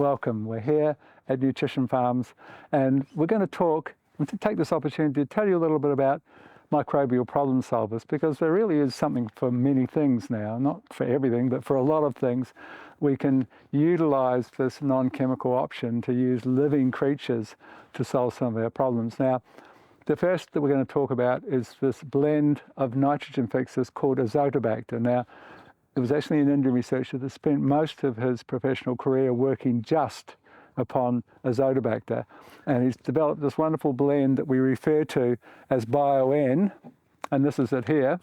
welcome. We're here at Nutrition Farms, and we're going to take this opportunity to tell you a little bit about microbial problem solvers, because there really is something for many things now, not for everything, but for a lot of things. We can utilize this non-chemical option to use living creatures to solve some of our problems. Now, the first that we're going to talk about is this blend of nitrogen fixers called Azotobacter. Now, it was actually an Indian researcher that spent most of his professional career working just upon Azotobacter, and he's developed this wonderful blend that we refer to as Bio-N, and this is it here.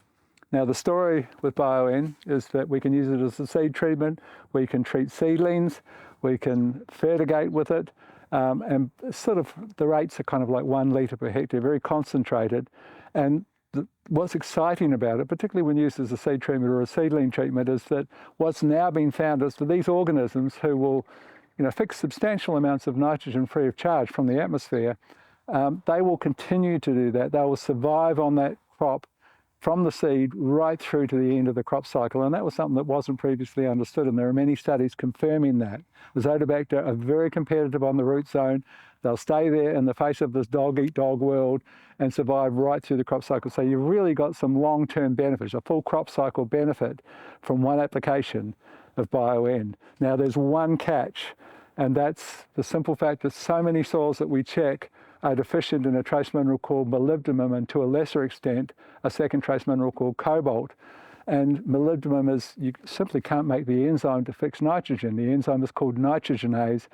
Now, the story with Bio-N is that we can use it as a seed treatment, we can treat seedlings, we can fertigate with it, and sort of the rates are kind of like 1 litre per hectare, very concentrated. And what's exciting about it, particularly when used as a seed treatment or a seedling treatment, is that what's now been found is that these organisms who will fix substantial amounts of nitrogen free of charge from the atmosphere, they will continue to do that. They will survive on that crop from the seed right through to the end of the crop cycle. And that was something that wasn't previously understood, and there are many studies confirming that. Azotobacter are very competitive on the root zone. They'll stay there in the face of this dog-eat-dog world and survive right through the crop cycle. So you've really got some long-term benefits, a full crop cycle benefit from one application of Bio-N. Now, there's one catch, and that's the simple fact that so many soils that we check are deficient in a trace mineral called molybdenum, and to a lesser extent, a second trace mineral called cobalt. And molybdenum is, you simply can't make the enzyme to fix nitrogen. The enzyme is called nitrogenase.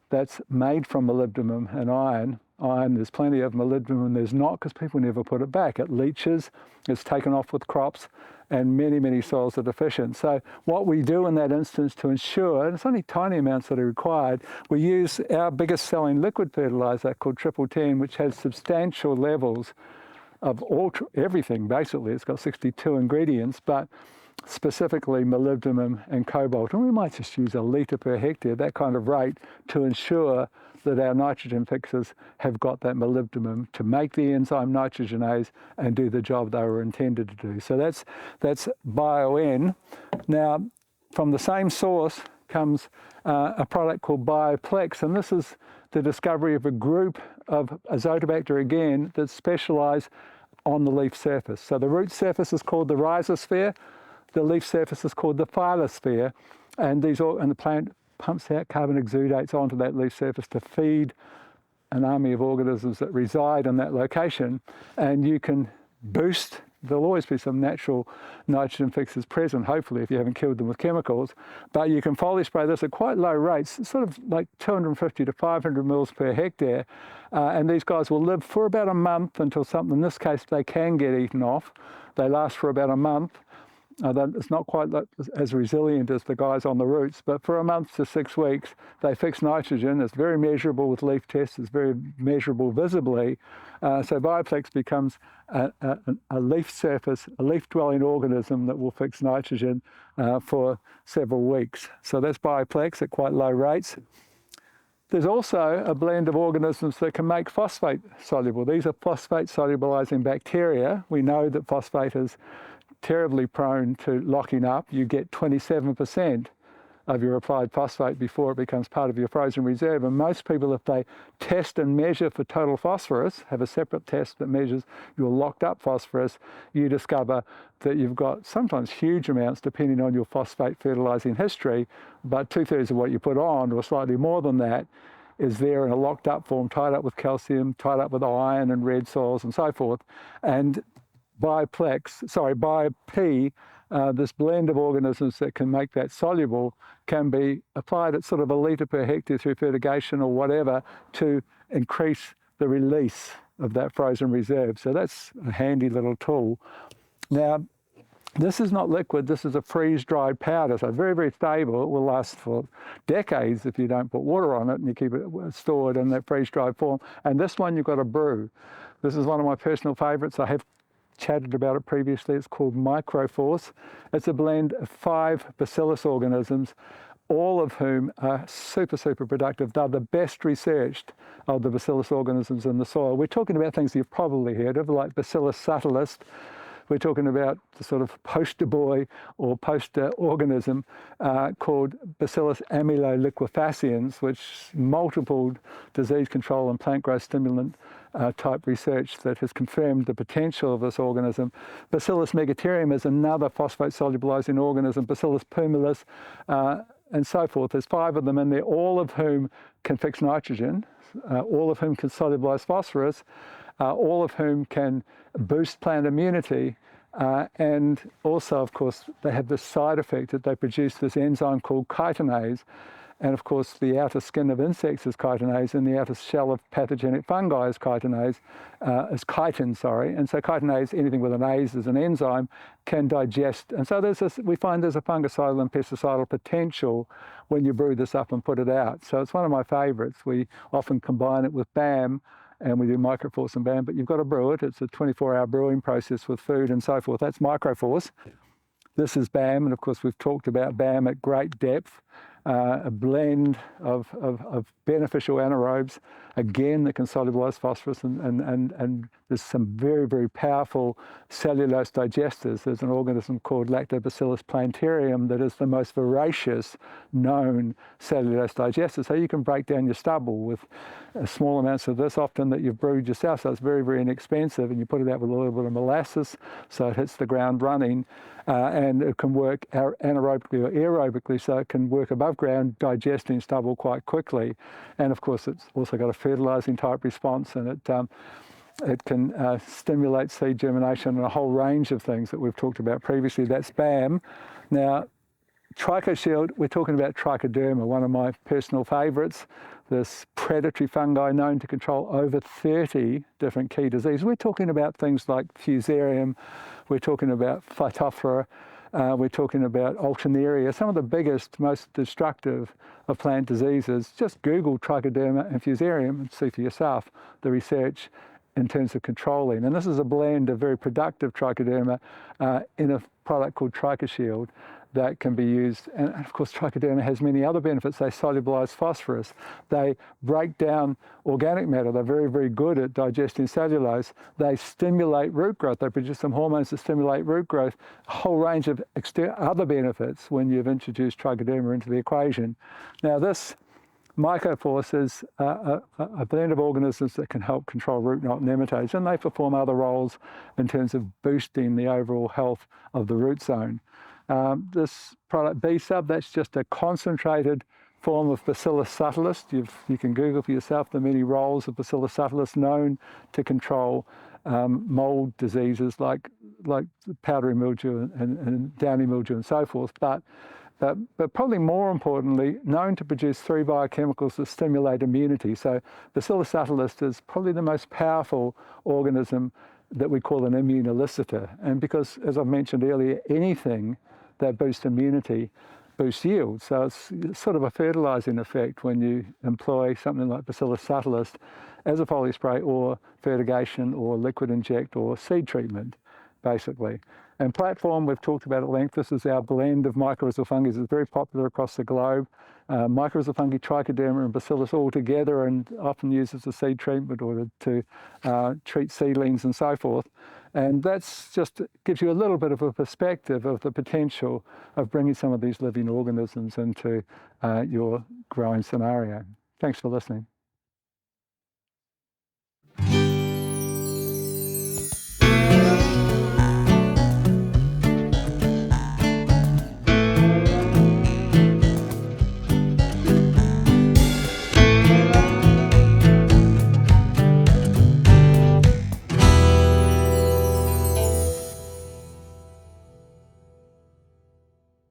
That's made from molybdenum and iron. Iron, there's plenty of molybdenum, there's not, because people never put it back. It leaches, it's taken off with crops, and many, many soils are deficient. So what we do in that instance to ensure, and it's only tiny amounts that are required, we use our biggest selling liquid fertilizer called Triple 10, which has substantial levels of everything, basically. It's got 62 ingredients, but specifically molybdenum and cobalt. And we might just use 1 litre per hectare, that kind of rate, to ensure that our nitrogen fixers have got that molybdenum to make the enzyme nitrogenase and do the job they were intended to do. So that's Bio-N. Now, from the same source comes a product called Bio-Plex, and this is the discovery of a group of Azotobacter again that specialise on the leaf surface. So the root surface is called the rhizosphere, the leaf surface is called the Phyllosphere, and the plant pumps out carbon exudates onto that leaf surface to feed an army of organisms that reside in that location. And you can boost, there'll always be some natural nitrogen fixers present, hopefully, if you haven't killed them with chemicals, but you can foliar spray this at quite low rates, sort of like 250 to 500 mils per hectare, and these guys will live for about a month until something, in this case, they can get eaten off. They last for about a month. It's not quite as resilient as the guys on the roots, but for a month to 6 weeks, they fix nitrogen. It's very measurable with leaf tests. It's very measurable visibly. So Bio-Plex becomes a leaf surface, a leaf-dwelling organism that will fix nitrogen for several weeks. So that's Bio-Plex at quite low rates. There's also a blend of organisms that can make phosphate soluble. These are phosphate solubilizing bacteria. We know that phosphate is terribly prone to locking up. You get 27% of your applied phosphate before it becomes part of your frozen reserve. And most people, if they test and measure for total phosphorus, have a separate test that measures your locked up phosphorus, you discover that you've got sometimes huge amounts depending on your phosphate fertilizing history, but 2/3 of what you put on, or slightly more than that, is there in a locked up form, tied up with calcium, tied up with iron and red soils and so forth. And Bio-P, this blend of organisms that can make that soluble, can be applied at sort of 1 litre per hectare through fertigation or whatever to increase the release of that frozen reserve. So that's a handy little tool. Now, this is not liquid, this is a freeze-dried powder, so very, very stable. It will last for decades if you don't put water on it and you keep it stored in that freeze-dried form. And this one you've got to brew. This is one of my personal favourites. I have chatted about it previously. It's called Microbes. It's a blend of 5 Bacillus organisms, all of whom are super, super productive. They're the best researched of the Bacillus organisms in the soil. We're talking about things you've probably heard of, like Bacillus subtilis, we're talking about the sort of poster boy or poster organism called Bacillus amyloliquefaciens, which multiple disease control and plant growth stimulant type research that has confirmed the potential of this organism. Bacillus megaterium is another phosphate solubilizing organism, Bacillus pumilus, and so forth. There's 5 of them in there, all of whom can fix nitrogen, all of whom can solubilize phosphorus, all of whom can boost plant immunity, and also, of course, they have this side effect that they produce this enzyme called chitinase. And of course, the outer skin of insects is chitinase, and the outer shell of pathogenic fungi is chitin, sorry. And so chitinase, anything with an ase is an enzyme, can digest. And so we find there's a fungicidal and pesticidal potential when you brew this up and put it out. So it's one of my favorites. We often combine it with BAM, and we do Microforce and BAM, but you've got to brew it. It's a 24-hour brewing process with food and so forth. That's Microforce. This is BAM, and of course we've talked about BAM at great depth. A blend of beneficial anaerobes, again, that can solubilize phosphorus, and there's some very, very powerful cellulose digesters. There's an organism called Lactobacillus plantarum that is the most voracious known cellulose digester. So you can break down your stubble with small amounts of this, often that you've brewed yourself, so it's very, very inexpensive, and you put it out with a little bit of molasses so it hits the ground running, and it can work anaerobically or aerobically, so it can work above ground, digesting stubble quite quickly. And of course, it's also got a fertilizing type response, and it can stimulate seed germination and a whole range of things that we've talked about previously. That's BAM. Now, Tricho-Shield, we're talking about Trichoderma, one of my personal favorites. This predatory fungi known to control over 30 different key diseases. We're talking about things like Fusarium, we're talking about Phytophthora, we're talking about Alternaria, some of the biggest, most destructive of plant diseases. Just Google Trichoderma and Fusarium and see for yourself the research in terms of controlling. And this is a blend of very productive Trichoderma in a product called Tricho-Shield that can be used. And of course, Trichoderma has many other benefits. They solubilize phosphorus. They break down organic matter. They're very, very good at digesting cellulose. They stimulate root growth. They produce some hormones that stimulate root growth. A whole range of other benefits when you've introduced Trichoderma into the equation. Now, this Microforce is a blend of organisms that can help control root knot nematodes, and they perform other roles in terms of boosting the overall health of the root zone. This product, B.Sub, that's just a concentrated form of Bacillus subtilis. You can Google for yourself the many roles of Bacillus subtilis known to control mold diseases like powdery mildew and downy mildew and so forth. But probably more importantly, known to produce 3 biochemicals that stimulate immunity. So Bacillus subtilis is probably the most powerful organism that we call an immunoliciter. And because, as I've mentioned earlier, anything that boosts immunity boosts yield. So it's sort of a fertilizing effect when you employ something like Bacillus subtilis as a foliar spray or fertigation or liquid inject or seed treatment, basically. And platform, we've talked about at length. This is our blend of mycorrhizal fungi. It's very popular across the globe. Mycorrhizal fungi, Trichoderma and Bacillus all together, and often used as a seed treatment or to treat seedlings and so forth. And that's just gives you a little bit of a perspective of the potential of bringing some of these living organisms into your growing scenario. Thanks for listening.